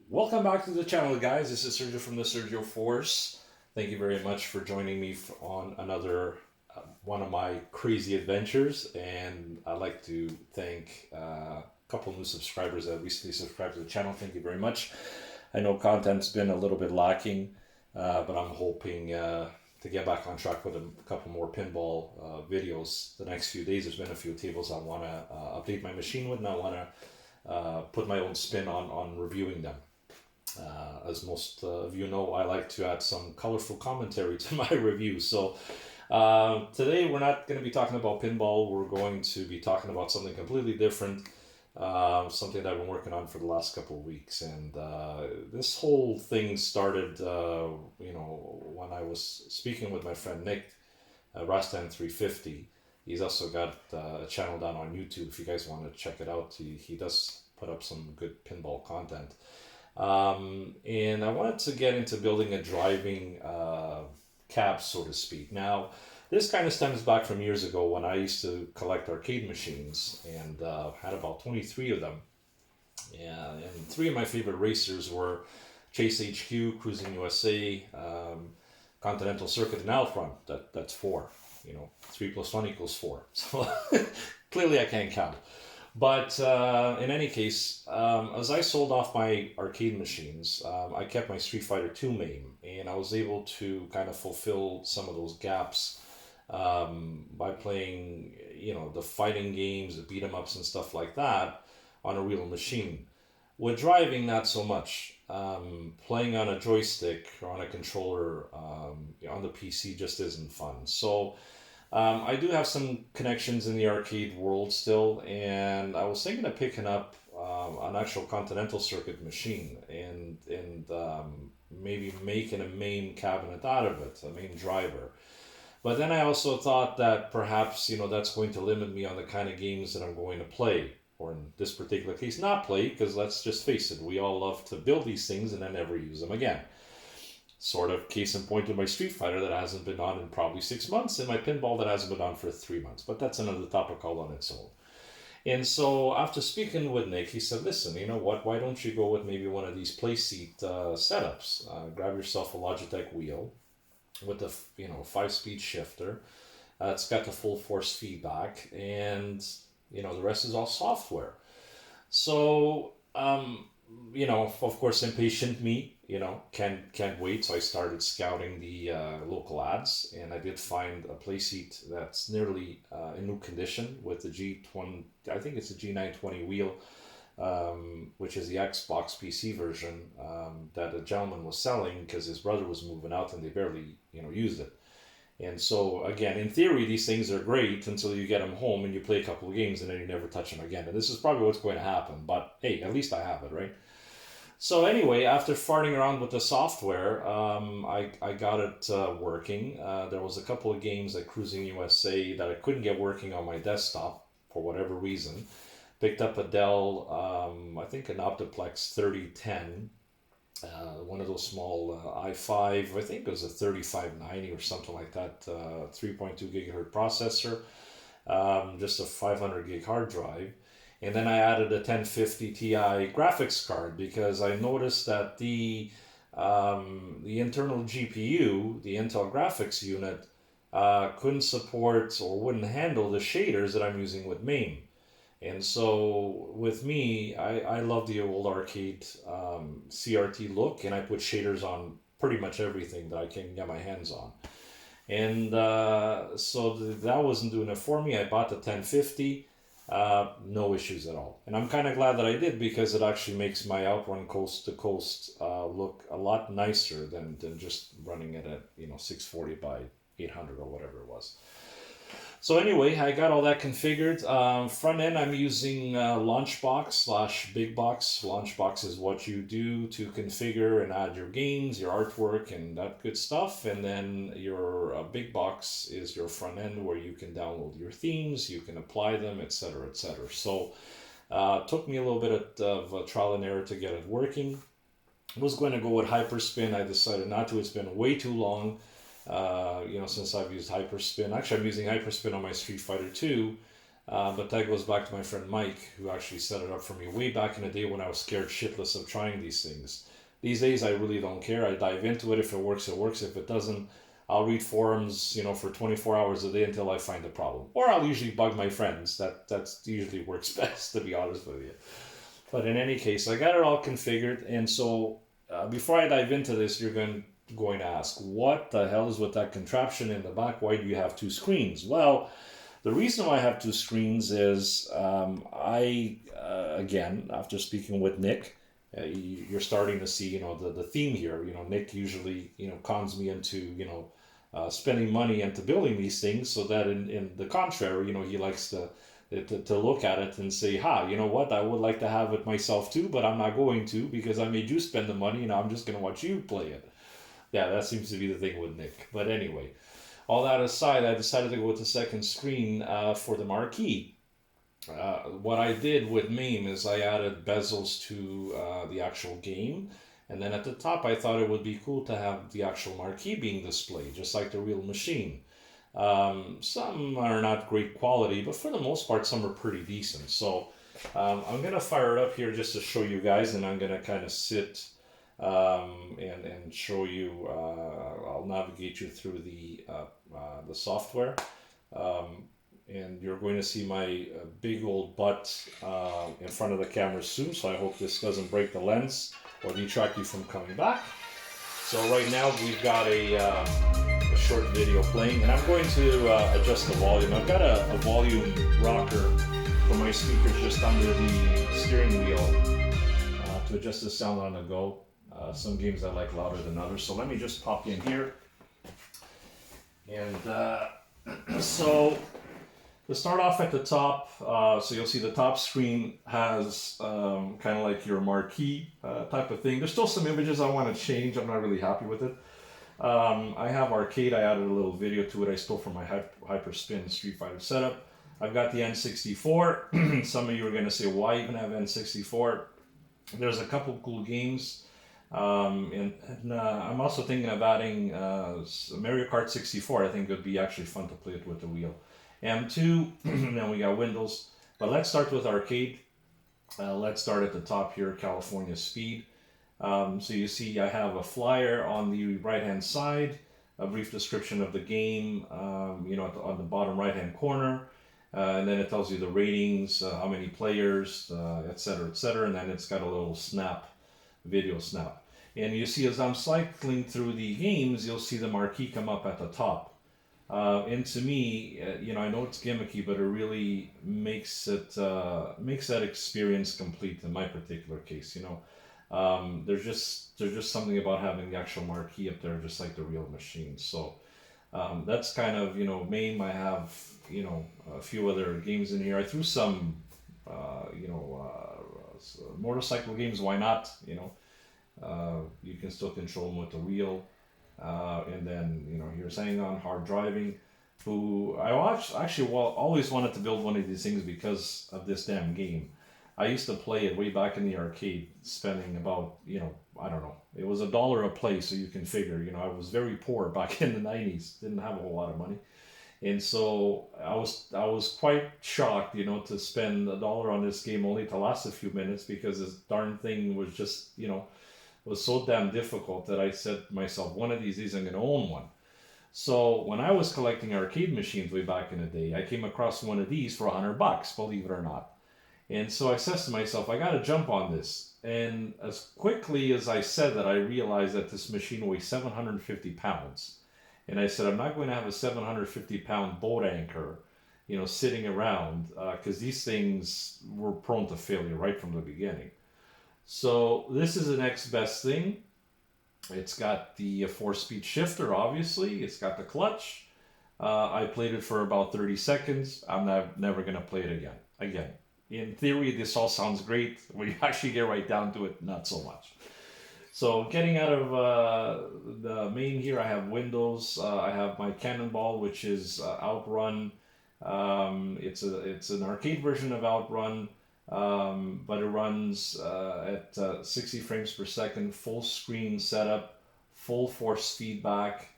Welcome back to the channel, guys. This is Sergio from the Sergio Force. Thank you very much for joining me on another one of my crazy adventures. And I'd like to thank a couple new subscribers that recently subscribed to the channel. Thank you very much. I know content's been a little bit lacking, but I'm hoping to get back on track with a couple more pinball videos the next few days. There's been a few tables I want to update my machine with, and I want to put my own spin on reviewing them. As most of you know, I like to add some colorful commentary to my reviews. So today we're not going to be talking about pinball. We're going to be talking about something completely different. Something that I've been working on for the last couple of weeks. And this whole thing started, when I was speaking with my friend Nick, Rastan 350. He's also got a channel down on YouTube. If you guys want to check it out, he does put up some good pinball content. And I wanted to get into building a driving cab, so to speak. Now, this kind of stems back from years ago when I used to collect arcade machines and had about 23 of them. Yeah, and three of my favorite racers were Chase HQ, Cruising USA, Continental Circuit, and Outrun. That's four. 3 plus 1 equals 4. So clearly I can't count. But in any case, as I sold off my arcade machines, I kept my Street Fighter 2 MAME, and I was able to kind of fulfill some of those gaps by playing, the fighting games, the beat 'em ups, and stuff like that on a real machine. With driving, not so much. Playing on a joystick or on a controller on the PC just isn't fun. So I do have some connections in the arcade world still, and I was thinking of picking up an actual Continental Circuit machine and maybe making a main cabinet out of it, a main driver. But then I also thought that perhaps that's going to limit me on the kind of games that I'm going to play, or in this particular case, not play, because let's just face it, we all love to build these things and then never use them again. Sort of case in point with my Street Fighter that hasn't been on in probably 6 months, and my pinball that hasn't been on for 3 months. But that's another topic all on its own. And so after speaking with Nick, he said, listen, you know what, why don't you go with maybe one of these Playseat setups? Grab yourself a Logitech wheel with a 5-speed shifter. It's got the full force feedback, and the rest is all software. So of course, impatient me, can't wait. So I started scouting the local ads, and I did find a play seat that's nearly in new condition with the G20. I think it's a G920 wheel, which is the Xbox PC version that a gentleman was selling because his brother was moving out and they barely used it. And so, again, in theory, these things are great until you get them home and you play a couple of games and then you never touch them again. And this is probably what's going to happen. But hey, at least I have it, right? So anyway, after farting around with the software, I got it working. There was a couple of games like Cruising USA that I couldn't get working on my desktop for whatever reason. Picked up a Dell, I think an Optiplex 3010, one of those small i5, I think it was a 3590 or something like that, 3.2 gigahertz processor, just a 500 gig hard drive. And then I added a 1050 Ti graphics card because I noticed that the internal GPU, the Intel graphics unit, couldn't support or wouldn't handle the shaders that I'm using with MAME. And so with me, I love the old arcade CRT look, and I put shaders on pretty much everything that I can get my hands on. And that wasn't doing it for me. I bought the 1050, no issues at all. And I'm kind of glad that I did because it actually makes my Outrun coast to coast look a lot nicer than just running it at 640 by 800 or whatever it was. So anyway, I got all that configured. Front end, I'm using Launchbox / Big Box. Launchbox is what you do to configure and add your games, your artwork, and that good stuff. And then your Big Box is your front end where you can download your themes, you can apply them, etc., etc. So it took me a little bit of trial and error to get it working. I was going to go with Hyperspin. I decided not to. It's been way too long. Since I've used Hyperspin. Actually, I'm using Hyperspin on my Street Fighter 2 But that goes back to my friend Mike, who actually set it up for me way back in the day when I was scared shitless of trying these things. These days, I really don't care. I dive into it. If it works, it works. If it doesn't, I'll read forums, for 24 hours a day until I find a problem. Or I'll usually bug my friends. That's usually works best, to be honest with you. But in any case, I got it all configured. And so before I dive into this, you're going to ask, what the hell is with that contraption in the back? Why do you have two screens? Well, the reason why I have two screens is again, after speaking with Nick, you're starting to see, the theme here. Nick usually, cons me into, spending money into building these things, so that in the contrary, he likes to look at it and say, you know what, I would like to have it myself too, but I'm not going to, because I made you spend the money and I'm just going to watch you play it. Yeah, that seems to be the thing with Nick. But anyway, all that aside, I decided to go with the second screen for the marquee. What I did with MAME is I added bezels to the actual game. And then at the top, I thought it would be cool to have the actual marquee being displayed, just like the real machine. Some are not great quality, but for the most part, some are pretty decent. So I'm going to fire it up here just to show you guys, and I'm going to kind of sit and show you. I'll navigate you through the software. And you're going to see my big old butt in front of the camera soon, so I hope this doesn't break the lens or detract you from coming back. So right now we've got a short video playing, and I'm going to adjust the volume. I've got a volume rocker for my speakers just under the steering wheel to adjust the sound on the go. Some games I like louder than others, so let me just pop in here. And so to start off at the top, so you'll see the top screen has kind of like your marquee type of thing. There's still some images I want to change. I'm not really happy with it. I have arcade. I added a little video to it I stole from my Hyperspin Street Fighter setup. I've got the N64. Some of you are going to say, why even have N64? There's a couple cool games. And I'm also thinking of adding Mario Kart 64. I think it would be actually fun to play it with the wheel. M2, and then we got Windows. But let's start with arcade. Let's start at the top here, California Speed. So you see I have a flyer on the right hand side, a brief description of the game, on the bottom right hand corner, and then it tells you the ratings, how many players, etc., etc., and then it's got a little video snap. And you see as I'm cycling through the games, you'll see the marquee come up at the top. And to me, I know it's gimmicky, but it really makes that experience complete in my particular case. There's just something about having the actual marquee up there, just like the real machine. So that's kind of MAME. I have a few other games in here. I threw some motorcycle games. Why not? You can still control them with the wheel. And then here's Hang On, Hard Driving, who I always wanted to build one of these things because of this damn game. I used to play it way back in the arcade, spending about, I don't know, it was $1 a play, so you can figure, I was very poor back in the 90s, didn't have a whole lot of money. And so I was quite shocked, to spend $1 on this game only to last a few minutes, because this darn thing was just, was so damn difficult that I said to myself, one of these days I'm going to own one. So when I was collecting arcade machines way back in the day, I came across one of these for $100, believe it or not. And so I says to myself, I got to jump on this. And as quickly as I said that, I realized that this machine weighs 750 pounds. And I said, I'm not going to have a 750-pound boat anchor, sitting around, because these things were prone to failure right from the beginning. So this is the next best thing. It's got the 4-speed shifter, obviously. It's got the clutch. I played it for about 30 seconds. I'm never going to play it again. In theory, this all sounds great. When you actually get right down to it, not so much. So getting out of the main here, I have Windows. I have my Cannonball, which is Outrun. It's an arcade version of Outrun. But it runs at 60 frames per second, full screen setup, full force feedback,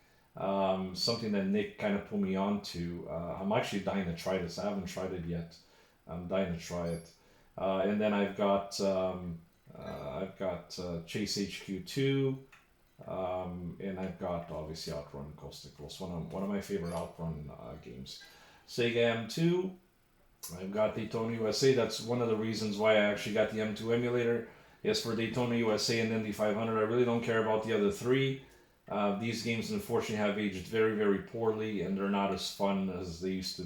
something that Nick kind of put me on to. I'm actually dying to try this. I haven't tried it yet. I'm dying to try it. And then I've got Chase HQ2, and I've got obviously Outrun Coast to Coast, one of my favorite Outrun games. Sega M2. I've got Daytona USA. That's one of the reasons why I actually got the M2 emulator. Yes, for Daytona USA and Indy 500. I really don't care about the other three. These games unfortunately have aged very, very poorly, and they're not as fun as they used to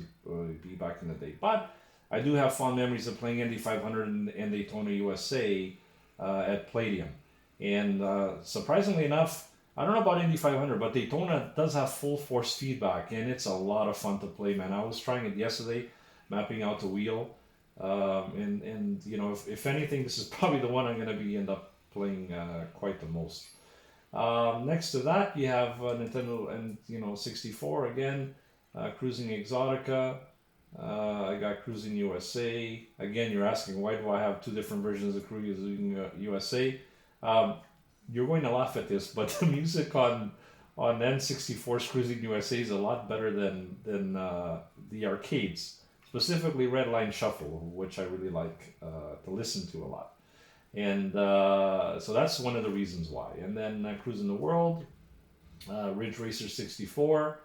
be back in the day. But I do have fond memories of playing Indy 500 and Daytona USA at Palladium. And surprisingly enough, I don't know about Indy 500, but Daytona does have full force feedback, and it's a lot of fun to play, man. I was trying it yesterday, mapping out the wheel. And you know, if anything, this is probably the one I'm going to end up playing quite the most. Next to that, you have Nintendo and 64 again, Cruising Exotica. I got Cruising USA. Again, you're asking why do I have two different versions of Cruising USA? You're going to laugh at this, but the music on N64's Cruising USA is a lot better than the arcades, specifically Redline Shuffle, which I really like to listen to a lot. And so that's one of the reasons why. And then Cruising the World, Ridge Racer 64.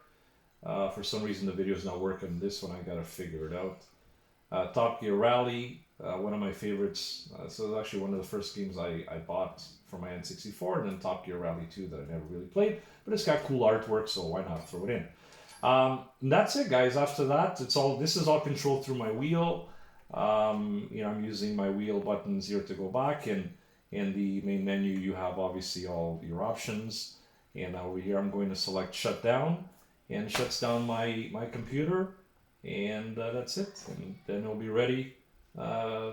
For some reason the video is not working. This one I gotta figure it out. Top Gear Rally, one of my favorites. So it was actually one of the first games I bought for my N64, and then Top Gear Rally 2 that I never really played, but it's got cool artwork, so why not throw it in? And that's it, guys. After that, this is all controlled through my wheel. I'm using my wheel buttons here to go back, and in the main menu you have obviously all your options, and over here I'm going to select shutdown, and it shuts down my computer, and that's it, and then it'll be ready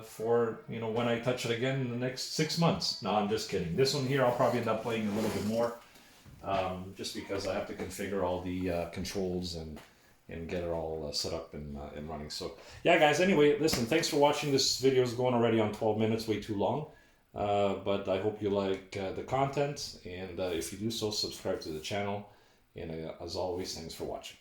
for when I touch it again in the next 6 months. No, I'm just kidding. This one here I'll probably end up playing a little bit more, just because I have to configure all the controls and get it all set up and running. So yeah, guys, anyway, listen, thanks for watching. This video is going already on 12 minutes, way too long, but I hope you like the content, and if you do so, subscribe to the channel, and as always, thanks for watching.